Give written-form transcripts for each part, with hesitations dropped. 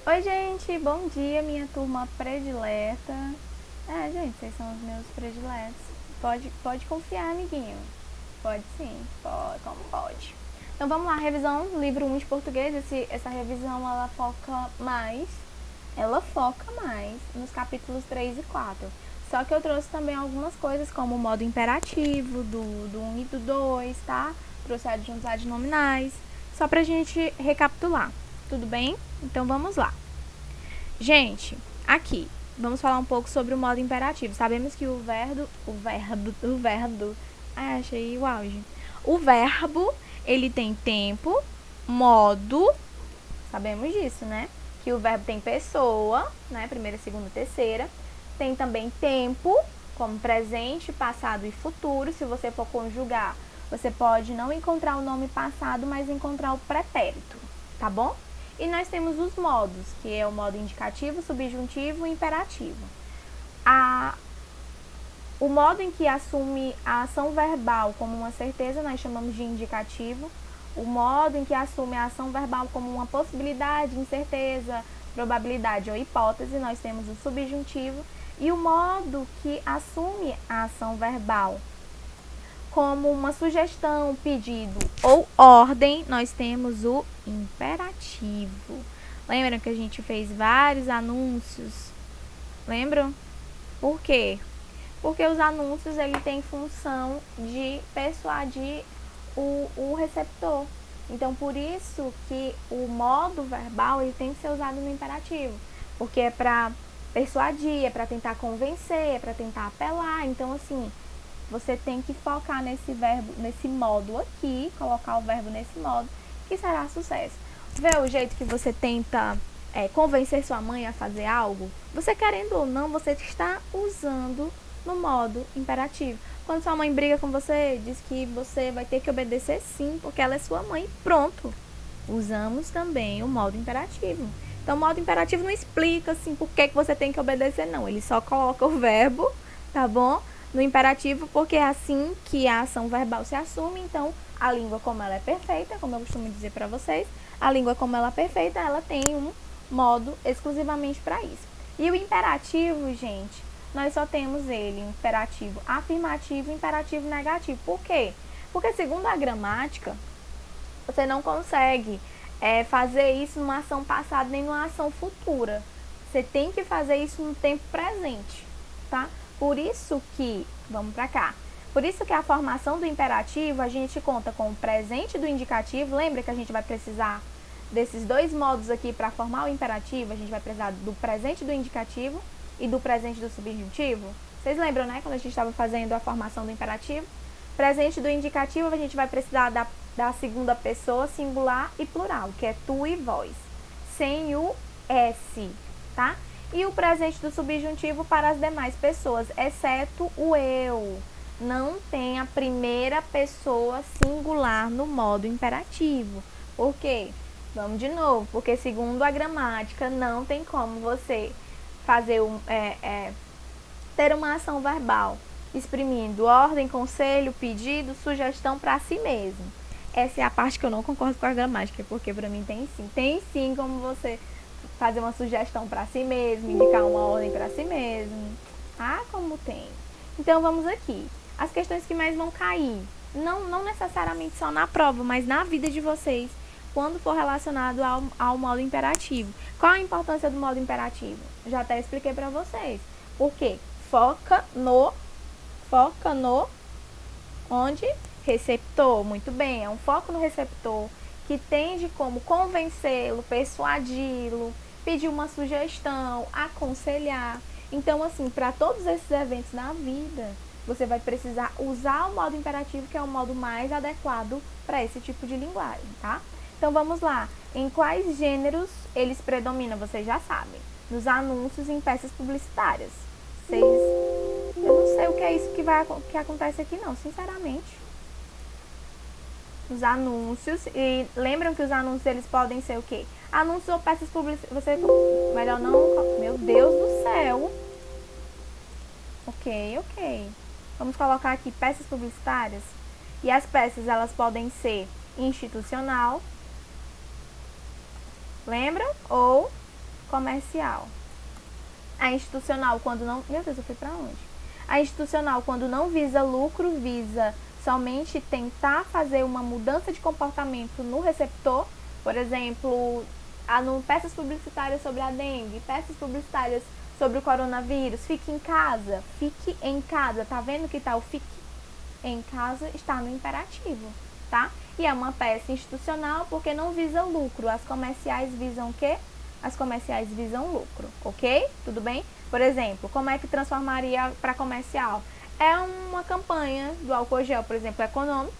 Oi, gente, bom dia, minha turma predileta. Gente, vocês são os meus prediletos. Pode confiar, amiguinho. Pode sim, pode, como pode. Então vamos lá, revisão, livro 1 de português. Essa revisão ela foca mais nos capítulos 3 e 4. Só que eu trouxe também algumas coisas como o modo imperativo do 1 e do 2, tá? Trouxe adjuntos adnominais, só pra gente recapitular. Tudo bem? Então vamos lá. Gente, aqui vamos falar um pouco sobre o modo imperativo. Sabemos que o verbo, achei o auge. O verbo, ele tem tempo, modo, sabemos disso, né? Que o verbo tem pessoa, né? Primeira, segunda, terceira. Tem também tempo, como presente, passado e futuro. Se você for conjugar, você pode não encontrar o nome passado, mas encontrar o pretérito, tá bom? E nós temos os modos, que é o modo indicativo, subjuntivo e imperativo. O modo em que assume a ação verbal como uma certeza, nós chamamos de indicativo. O modo em que assume a ação verbal como uma possibilidade, incerteza, probabilidade ou hipótese, nós temos o subjuntivo. E o modo que assume a ação verbal como uma sugestão, pedido ou ordem, nós temos o imperativo. Lembram que a gente fez vários anúncios? Lembram? Por quê? Porque os anúncios ele tem função de persuadir o receptor. Então, por isso que o modo verbal ele tem que ser usado no imperativo, porque é para persuadir, é para tentar convencer, é para tentar apelar. Então, assim, você tem que focar nesse verbo, nesse modo aqui, colocar o verbo nesse modo, que será sucesso. Vê o jeito que você tenta convencer sua mãe a fazer algo? Você querendo ou não, você está usando no modo imperativo. Quando sua mãe briga com você, diz que você vai ter que obedecer sim, porque ela é sua mãe. Pronto. Usamos também o modo imperativo. Então, o modo imperativo não explica assim por que você tem que obedecer, não. Ele só coloca o verbo, tá bom? No imperativo, porque é assim que a ação verbal se assume. Então, a língua, como ela é perfeita, como eu costumo dizer para vocês, a língua, como ela é perfeita, ela tem um modo exclusivamente para isso. E o imperativo, gente, nós só temos ele imperativo afirmativo e imperativo negativo. Por quê? Porque, segundo a gramática, você não consegue fazer isso numa ação passada nem numa ação futura. Você tem que fazer isso no tempo presente, tá? Por isso que, vamos para cá, por isso que a formação do imperativo, a gente conta com o presente do indicativo. Lembra que a gente vai precisar desses dois modos aqui para formar o imperativo? A gente vai precisar do presente do indicativo e do presente do subjuntivo. Vocês lembram, né, quando a gente estava fazendo a formação do imperativo? Presente do indicativo, a gente vai precisar da segunda pessoa singular e plural, que é tu e vós, sem o S, tá? E o presente do subjuntivo para as demais pessoas, exceto o eu. Não tem a primeira pessoa singular no modo imperativo. Por quê? Vamos de novo, porque segundo a gramática, não tem como você fazer ter uma ação verbal exprimindo ordem, conselho, pedido, sugestão para si mesmo. Essa é a parte que eu não concordo com a gramática, porque para mim tem sim. Tem sim como você fazer uma sugestão para si mesmo, indicar uma ordem para si mesmo. Ah, como tem. Então vamos aqui. As questões que mais vão cair, não necessariamente só na prova, mas na vida de vocês, quando for relacionado ao modo imperativo. Qual a importância do modo imperativo? Já até expliquei para vocês. Por quê? Foca no onde? Receptor. Muito bem, é um foco no receptor que tende como convencê-lo, persuadi-lo, pedir uma sugestão, aconselhar. Então, assim, para todos esses eventos na vida, você vai precisar usar o modo imperativo, que é o modo mais adequado para esse tipo de linguagem, tá? Então, vamos lá. Em quais gêneros eles predominam? Vocês já sabem. Nos anúncios e em peças publicitárias. Eu não sei o que é isso que acontece aqui, não, sinceramente. Os anúncios, e lembram que os anúncios eles podem ser o quê? Anúncios ou peças publicitárias. Melhor não. Meu Deus do céu. Ok. Vamos colocar aqui peças publicitárias. E as peças elas podem ser institucional, lembram? Ou comercial. A institucional, quando não... Meu Deus, eu fui pra onde? A institucional, quando não visa lucro, visa somente tentar fazer uma mudança de comportamento no receptor. Por exemplo, peças publicitárias sobre a dengue, peças publicitárias sobre o coronavírus. Fique em casa. Fique em casa. Tá vendo que tá o fique em casa? Está no imperativo, tá? E é uma peça institucional porque não visa lucro. As comerciais visam o quê? As comerciais visam lucro, ok? Tudo bem? Por exemplo, como é que transformaria para comercial? É uma campanha do álcool gel, por exemplo, econômico,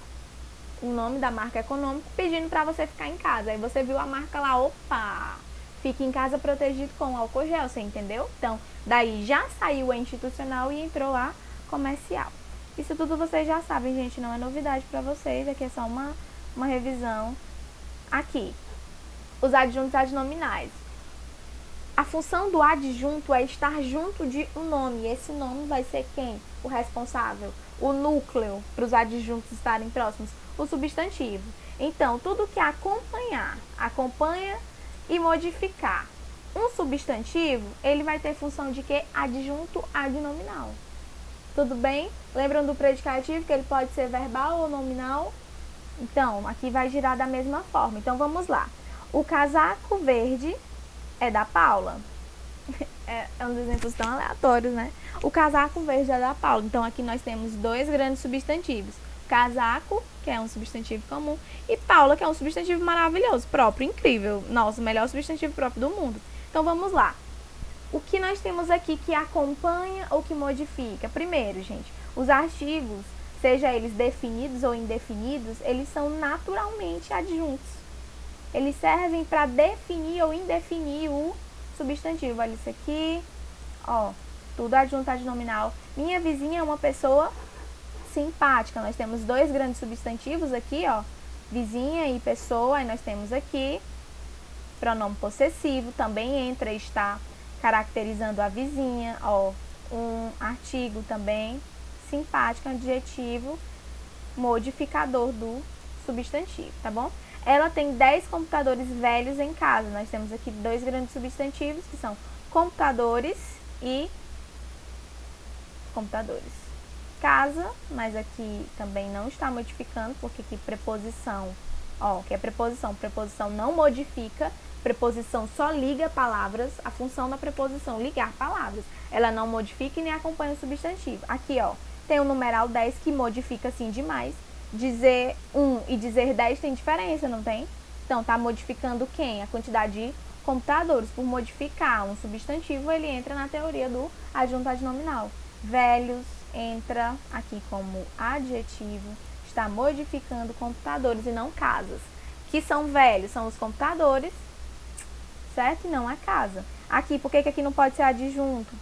o nome da marca econômico, pedindo para você ficar em casa. Aí você viu a marca lá, opa, fique em casa protegido com álcool gel, você entendeu? Então, daí já saiu a institucional e entrou a comercial. Isso tudo vocês já sabem, gente, não é novidade para vocês, aqui é só uma revisão. Aqui, os adjuntos adnominais. A função do adjunto é estar junto de um nome. Esse nome vai ser quem? O responsável. O núcleo, para os adjuntos estarem próximos. O substantivo. Então, tudo que acompanha e modificar um substantivo, ele vai ter função de quê? Adjunto adnominal. Tudo bem? Lembram do predicativo, que ele pode ser verbal ou nominal? Então, aqui vai girar da mesma forma. Então, vamos lá. O casaco verde é da Paula. É um dos exemplos tão aleatórios, né? O casaco verde é da Paula. Então, aqui nós temos dois grandes substantivos. Casaco, que é um substantivo comum, e Paula, que é um substantivo maravilhoso, próprio, incrível. Nossa, o melhor substantivo próprio do mundo. Então, vamos lá. O que nós temos aqui que acompanha ou que modifica? Primeiro, gente, os artigos, seja eles definidos ou indefinidos, eles são naturalmente adjuntos. Eles servem para definir ou indefinir o substantivo. Olha isso aqui, ó, tudo adjunto adnominal. Minha vizinha é uma pessoa simpática. Nós temos dois grandes substantivos aqui, ó, vizinha e pessoa. Aí nós temos aqui pronome possessivo, também entra e está caracterizando a vizinha, ó, um artigo também, simpática, adjetivo, modificador do substantivo, tá bom? Ela tem 10 computadores velhos em casa. Nós temos aqui dois grandes substantivos, que são computadores e computadores. Casa, mas aqui também não está modificando, porque aqui preposição, ó, que é preposição. Preposição não modifica, preposição só liga palavras. A função da preposição, ligar palavras. Ela não modifica e nem acompanha o substantivo. Aqui, ó, tem o numeral 10 que modifica assim demais. Dizer 1 e dizer 10 tem diferença, não tem? Então, tá modificando quem? A quantidade de computadores. Por modificar um substantivo, ele entra na teoria do adjunto adnominal. Velhos entra aqui como adjetivo, está modificando computadores e não casas. Que são velhos? São os computadores, certo? E não a casa. Aqui, por que aqui não pode ser adjunto?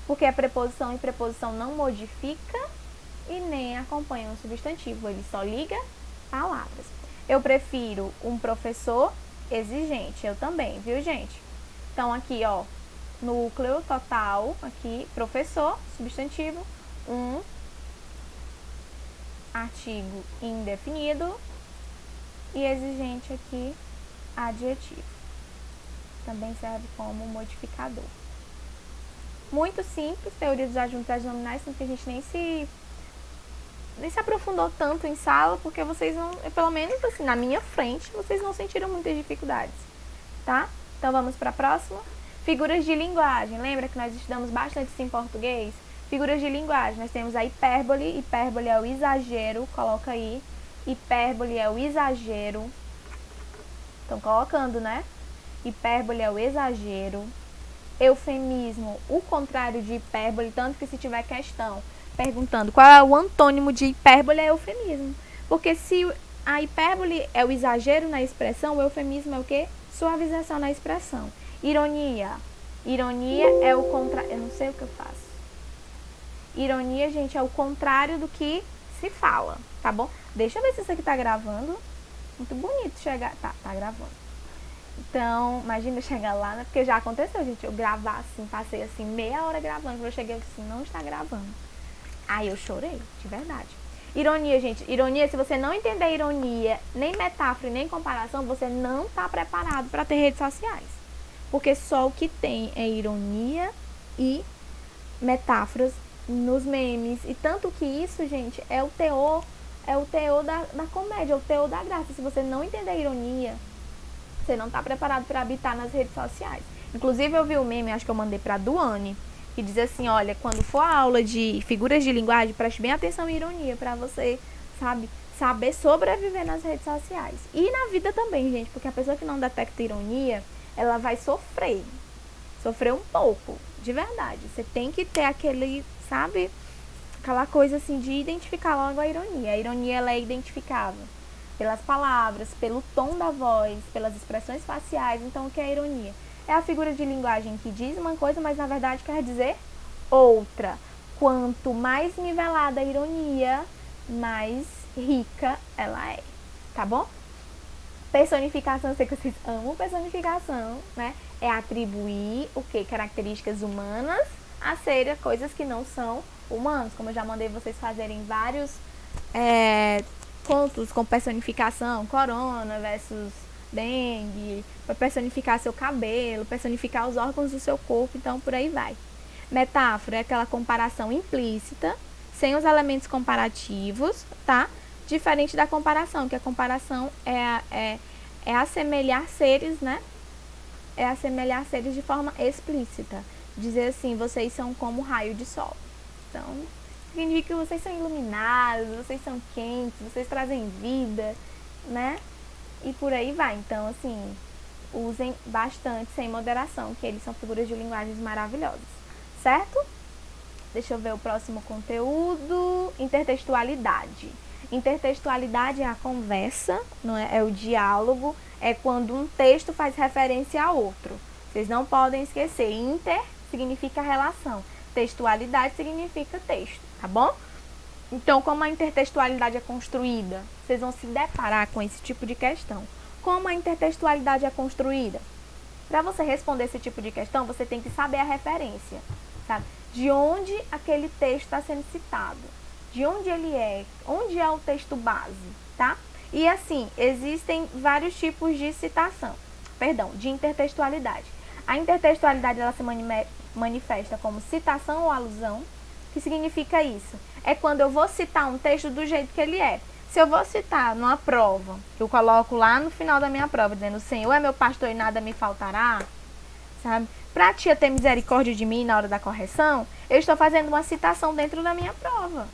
Porque é preposição e preposição não modifica e nem acompanha um substantivo, ele só liga palavras. Eu prefiro um professor exigente, eu também, viu, gente? Então, aqui, ó, núcleo total, aqui, professor, substantivo, um artigo indefinido e exigente aqui, adjetivo. Também serve como modificador. Muito simples, teoria dos adjuntos adnominais, que a gente nem se aprofundou tanto em sala, porque vocês não, pelo menos assim, na minha frente, vocês não sentiram muitas dificuldades, tá? Então vamos para a próxima. Figuras de linguagem. Lembra que nós estudamos bastante isso em português? Figuras de linguagem. Nós temos a hipérbole. Hipérbole é o exagero, coloca aí. Hipérbole é o exagero. Estão colocando, né? Hipérbole é o exagero. Eufemismo, o contrário de hipérbole, tanto que se tiver questão perguntando qual é o antônimo de hipérbole, é eufemismo. Porque se a hipérbole é o exagero na expressão, o eufemismo é o quê? Suavização na expressão. Ironia. Ironia é o contrário. Eu não sei o que eu faço. Ironia, gente, é o contrário do que se fala, tá bom? Deixa eu ver se isso aqui tá gravando. Muito bonito chegar. Tá gravando. Então, imagina eu chegar lá, né? Porque já aconteceu, gente. Eu gravar assim, passei assim meia hora gravando. Quando eu cheguei, eu disse, não está gravando. Aí eu chorei, de verdade. Ironia, gente. Ironia, se você não entender ironia, nem metáfora, nem comparação, você não está preparado para ter redes sociais. porque só o que tem é ironia e metáforas nos memes. E tanto que isso, gente, é o teor da comédia, é o teor da graça. Se você não entender a ironia, você não está preparado para habitar nas redes sociais. Inclusive, eu vi o meme, acho que eu mandei para a Duane, que diz assim, olha, quando for a aula de figuras de linguagem, preste bem atenção em ironia, para você, saber sobreviver nas redes sociais. E na vida também, gente, porque a pessoa que não detecta ironia, ela vai sofrer um pouco, de verdade. Você tem que ter aquela coisa assim de identificar logo a ironia. A ironia, ela é identificável pelas palavras, pelo tom da voz, pelas expressões faciais. Então, o que é a ironia? É a figura de linguagem que diz uma coisa, mas na verdade quer dizer outra. Quanto mais nivelada a ironia, mais rica ela é, tá bom? Personificação, eu sei que vocês amam personificação, né? É atribuir o que? Características humanas a serem coisas que não são humanas. Como eu já mandei vocês fazerem vários contos com personificação, corona versus dengue, para personificar seu cabelo, personificar os órgãos do seu corpo, então por aí vai. Metáfora é aquela comparação implícita, sem os elementos comparativos, tá? Diferente da comparação, que a comparação é assemelhar seres, né? É assemelhar seres de forma explícita. Dizer assim, vocês são como raio de sol. Então, significa que vocês são iluminados, vocês são quentes, vocês trazem vida, né? E por aí vai. Então, assim, usem bastante, sem moderação, que eles são figuras de linguagens maravilhosas. Certo? Deixa eu ver o próximo conteúdo. Intertextualidade. Intertextualidade é a conversa, não é? É o diálogo, é quando um texto faz referência a outro. Vocês não podem esquecer, inter significa relação, textualidade significa texto, tá bom? Então, como a intertextualidade é construída? Vocês vão se deparar com esse tipo de questão. Como a intertextualidade é construída? Para você responder esse tipo de questão, você tem que saber a referência, sabe? De onde aquele texto está sendo citado. De onde ele é, onde é o texto base, tá? E assim, existem vários tipos de citação, de intertextualidade. A intertextualidade, ela se manifesta como citação ou alusão. O que significa isso? É quando eu vou citar um texto do jeito que ele é. Se eu vou citar numa prova, eu coloco lá no final da minha prova, dizendo, o Senhor é meu pastor e nada me faltará, sabe? Pra tia ter misericórdia de mim na hora da correção, eu estou fazendo uma citação dentro da minha prova.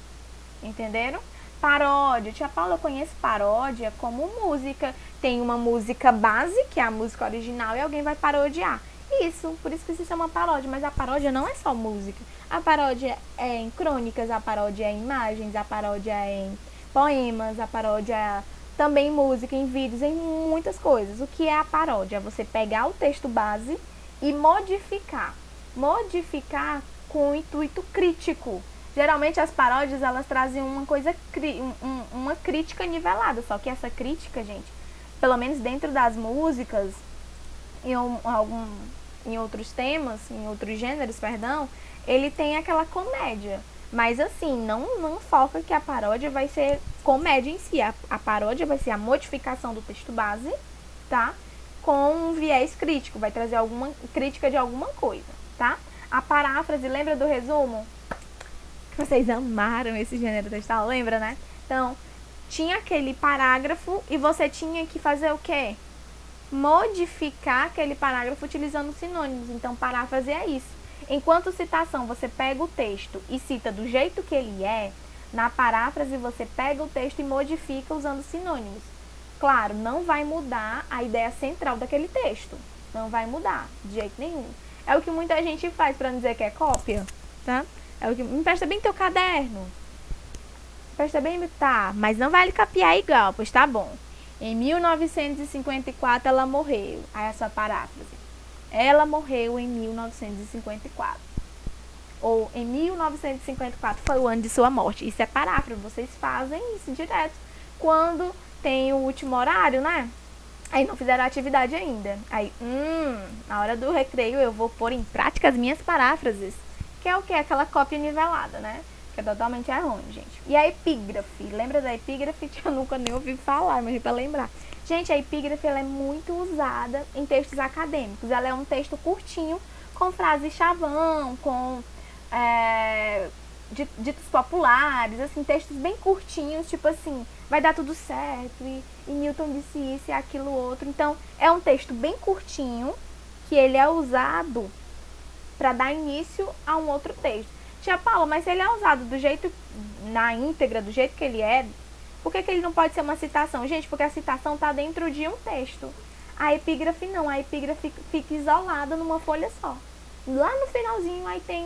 Entenderam? Paródia. Tia Paula, eu conheço paródia como música. Tem uma música base, que é a música original, e alguém vai parodiar. Isso, por isso que se chama paródia. Mas a paródia não é só música. A paródia é em crônicas, a paródia é em imagens, a paródia é em poemas, a paródia é também em música, em vídeos, em muitas coisas. O que é a paródia? É você pegar o texto base e modificar. Modificar com o intuito crítico. Geralmente as paródias, elas trazem uma crítica nivelada, só que essa crítica, gente, pelo menos dentro das músicas, em outros temas, em outros gêneros, ele tem aquela comédia. Mas assim, não foca que a paródia vai ser comédia em si. A paródia vai ser a modificação do texto base, tá? Com um viés crítico, vai trazer alguma crítica de alguma coisa, tá? A paráfrase, lembra do resumo? Vocês amaram esse gênero textual, lembra, né? Então, tinha aquele parágrafo e você tinha que fazer o quê? Modificar aquele parágrafo utilizando sinônimos. Então, paráfrase é isso. Enquanto citação, você pega o texto e cita do jeito que ele é, na paráfrase você pega o texto e modifica usando sinônimos. Claro, não vai mudar a ideia central daquele texto. Não vai mudar, de jeito nenhum. É o que muita gente faz para não dizer que é cópia, tá? É o que, me empresta bem teu caderno. Empresta bem, tá, mas não vai lhe copiar igual, pois tá bom. Em 1954 ela morreu. Aí a sua paráfrase. Ela morreu em 1954. Ou em 1954 foi o ano de sua morte. Isso é paráfrase, vocês fazem isso direto. Quando tem o último horário, né? Aí não fizeram a atividade ainda. Aí, na hora do recreio eu vou pôr em prática as minhas paráfrases. Que é o que? Aquela cópia nivelada, né? Que é totalmente errôneo, gente. E a epígrafe. Lembra da epígrafe? Eu nunca nem ouvi falar, mas pra lembrar. Gente, a epígrafe ela é muito usada em textos acadêmicos. Ela é um texto curtinho, com frases chavão, com ditos populares, assim, textos bem curtinhos, tipo assim, vai dar tudo certo, e Newton disse isso e aquilo outro. Então, é um texto bem curtinho, que ele é usado para dar início a um outro texto. Tia Paula, mas se ele é usado do jeito, na íntegra, do jeito que ele é, por que ele não pode ser uma citação? Gente, porque a citação está dentro de um texto. A epígrafe não, a epígrafe fica isolada numa folha só. Lá no finalzinho aí tem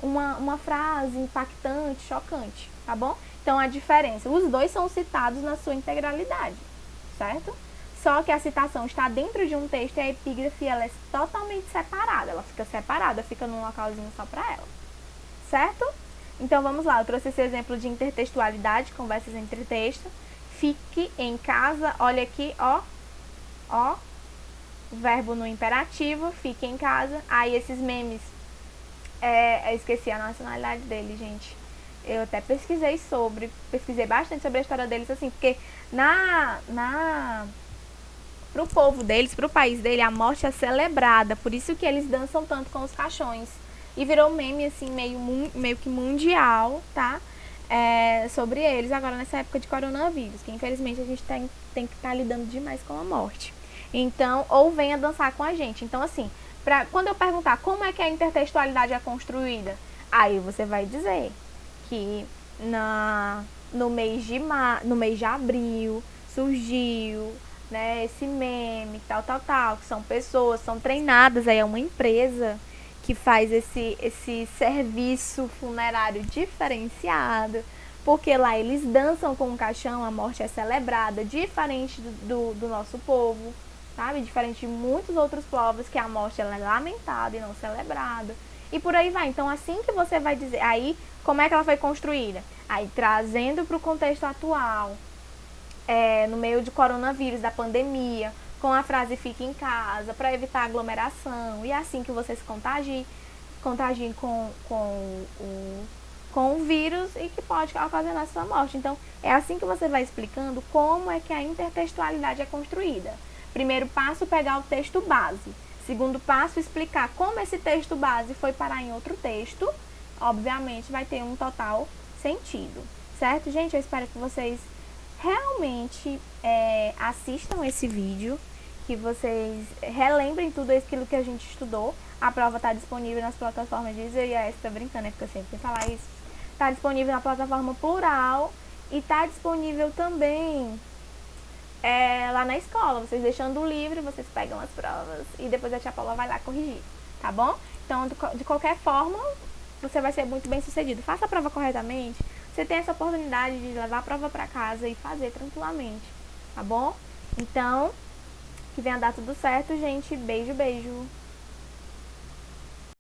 uma frase impactante, chocante, tá bom? Então a diferença, os dois são citados na sua integralidade, certo? Só que a citação está dentro de um texto e a epígrafe ela é totalmente separada, ela fica separada, fica num localzinho só para ela, certo? Então vamos lá, eu trouxe esse exemplo de intertextualidade, conversas entre texto. Fique em casa, olha aqui, ó, verbo no imperativo, fique em casa. Aí esses memes, eu esqueci a nacionalidade dele, gente. Eu até pesquisei bastante sobre a história deles, assim, porque pro povo deles, pro país dele, a morte é celebrada, por isso que eles dançam tanto com os caixões. E virou meme, assim, meio que mundial, tá? Sobre eles agora nessa época de coronavírus, que infelizmente a gente tem que estar lidando demais com a morte. Então, ou venha dançar com a gente. Então, assim, quando eu perguntar como é que a intertextualidade é construída, aí você vai dizer que no mês de abril surgiu, né, esse meme, tal, que são pessoas, são treinadas, aí é uma empresa que faz esse serviço funerário diferenciado, porque lá eles dançam com o caixão, a morte é celebrada, diferente do nosso povo, sabe? Diferente de muitos outros povos que a morte ela é lamentada e não celebrada. E por aí vai. Então, assim que você vai dizer, aí, como é que ela foi construída? Aí, trazendo para o contexto atual, no meio de coronavírus, da pandemia, com a frase fique em casa, para evitar aglomeração, e assim que você se contagiem com o vírus e que pode ocasionar sua morte. Então, é assim que você vai explicando como é que a intertextualidade é construída. Primeiro passo, pegar o texto base. Segundo passo, explicar como esse texto base foi parar em outro texto. Obviamente, vai ter um total sentido. Certo, gente? Eu espero que vocês realmente assistam esse vídeo, que vocês relembrem tudo aquilo que a gente estudou. A prova está disponível nas plataformas de IES, tô brincando, porque eu sempre vou falar isso. Está disponível na plataforma Plural e está disponível também lá na escola. Vocês deixando o livro, vocês pegam as provas e depois a tia Paula vai lá corrigir, tá bom? Então, de qualquer forma, você vai ser muito bem sucedido. Faça a prova corretamente. Você tem essa oportunidade de levar a prova para casa e fazer tranquilamente, tá bom? Então, que venha dar tudo certo, gente. Beijo, beijo.